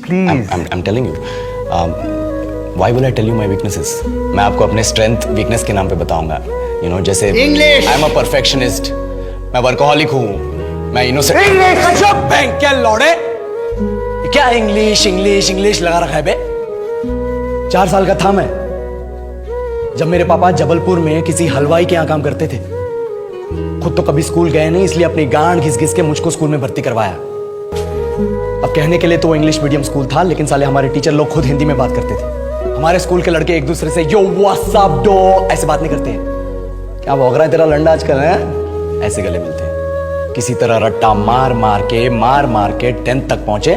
Please. I'm telling you. Why will I tell you my weaknesses? मैं आपको अपने strength weakness के नाम पे बताऊंगा। You know, जैसे English! I'm a perfectionist. मैं वर्कोहॉलिक हूँ। मैं इनोसेंट। English! बैंक क्या लौड़े? क्या इंग्लिश इंग्लिश इंग्लिश लगा रखा है बे? 4 साल का था मैं जब मेरे पापा जबलपुर में किसी हलवाई के यहाँ काम करते थे। खुद तो कभी स्कूल गए नहीं, इसलिए अपनी गांड घिस घिस के मुझको स्कूल में भर्ती करवाया। अब कहने के लिए तो वो इंग्लिश मीडियम स्कूल था, लेकिन साले हमारे टीचर लोग खुद हिंदी में बात करते थे। हमारे स्कूल के लड़के एक दूसरे से यो व्हाट्स अप डो ऐसे बात नहीं करते हैं। क्या भौंक रहा है तेरा लंडा आजकल है? ऐसे गले मिलते हैं। किसी तरह रट्टा मार मार के 10th तक पहुंचे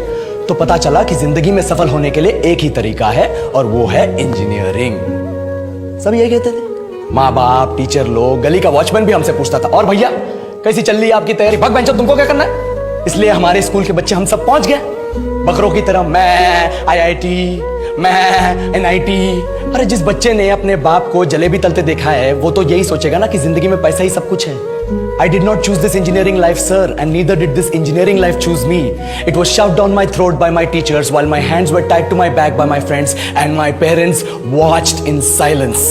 तो पता चला कि जिंदगी में सफल होने के लिए एक ही तरीका है और वो है इंजीनियरिंग। सब यही कहते थे। माँ बाप, टीचर लोग, गली का वॉचमैन भी हमसे पूछता था, और भैया कैसी चल रही है आपकी तैयारी? भग बेंचो, तुमको क्या करना है? इसलिए हमारे स्कूल के बच्चे हम सब पहुंच गए बकरों की तरह। मैं IIT, मैं NIT। अरे जिस बच्चे ने अपने बाप को जलेबी तलते देखा है वो तो यही सोचेगा ना कि जिंदगी में पैसा ही सब कुछ है। I did not choose this engineering life, sir, and neither did this engineering life choose me. It was shoved down my throat by my teachers while my hands were tied to my back by my friends and my parents watched in silence.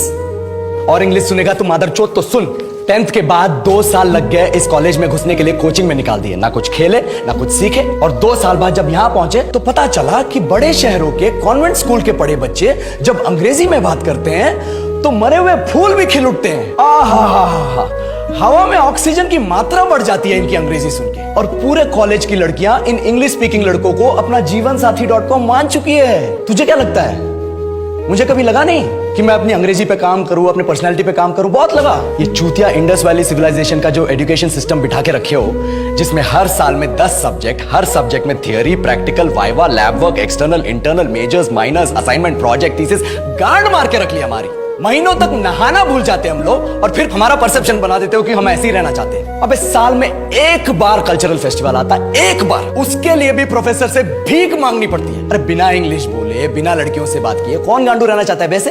और English सुनेगा तो मादरचोद तो सुन। 10th के बाद 2 साल लग गए इस कॉलेज में घुसने के लिए, कोचिंग में निकाल दिए। ना कुछ खेले ना कुछ सीखे, और 2 साल बाद जब यहाँ पहुंचे तो पता चला कि बड़े शहरों के कॉन्वेंट स्कूल के पढ़े बच्चे जब अंग्रेजी में बात करते हैं तो मरे हुए फूल भी खिल उठते हैं। आहा, हवा में ऑक्सीजन की मात्रा बढ़ जाती है इनकी अंग्रेजी सुन के। और पूरे कॉलेज की लड़कियां इन इंग्लिश स्पीकिंग लड़कों को अपना जीवनसाथी.com मान चुकी है। तुझे क्या लगता है? मुझे कभी लगा नहीं कि मैं अपनी अंग्रेजी पे काम करूं, अपने पर्सनालिटी पे काम करूं। बहुत लगा। ये चूतिया इंडस वैली सिविलाइजेशन का जो एजुकेशन सिस्टम बिठा के रखे हो, जिसमें हर साल में 10 सब्जेक्ट, हर सब्जेक्ट में theory, practical, viva, lab work, external, internal, majors, minors, assignment, project, thesis, गांड मार के रख ली हमारी। महीनों तक नहाना भूल जाते हम लोग और फिर हमारा परसेप्शन बना देते हो कि हम ऐसे ही रहना चाहते हैं। अबे साल में एक बार कल्चरल फेस्टिवल आता है, एक बार, उसके लिए भी प्रोफेसर से भीख मांगनी पड़ती है। अरे बिना इंग्लिश बोले, बिना लड़कियों से बात किए कौन गांडू रहना चाहता है वैसे?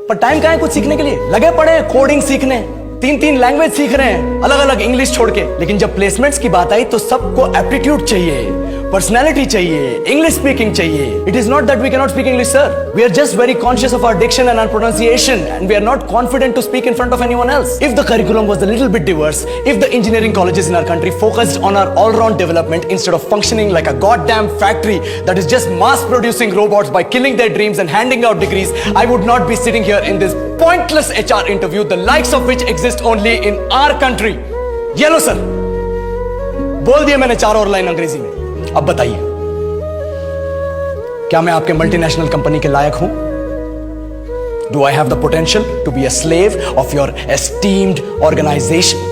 पर टाइम कहाँ है कुछ सीखने के लिए? लगे पड़े हैं कोडिंग सीखने, 3 लैंग्वेज सीख रहे हैं अलग अलग इंग्लिश छोड़ के। लेकिन जब प्लेसमेंट्स की बात आई तो सबको एप्टीट्यूड चाहिए, पर्सनैलिटी चाहिए, इंग्लिश स्पीकिंग चाहिए। It is not that we can not speak English, sir. We are just very conscious of our diction and our pronunciation and we are not confident to speak in front of anyone else. If the curriculum was a little bit diverse, if the engineering colleges in our country focused on our all round development instead of functioning like a goddamn factory that is just mass producing robots by killing their dreams and handing out degrees, I would not be sitting here in this pointless HR interview, the likes of which exist only in our country. ये लो sir, बोल दिया मैंने 4 और line अंग्रेजी में। अब बताइए, क्या मैं आपके मल्टीनेशनल कंपनी के लायक हूं? Do I have the potential to be a slave of your esteemed organization?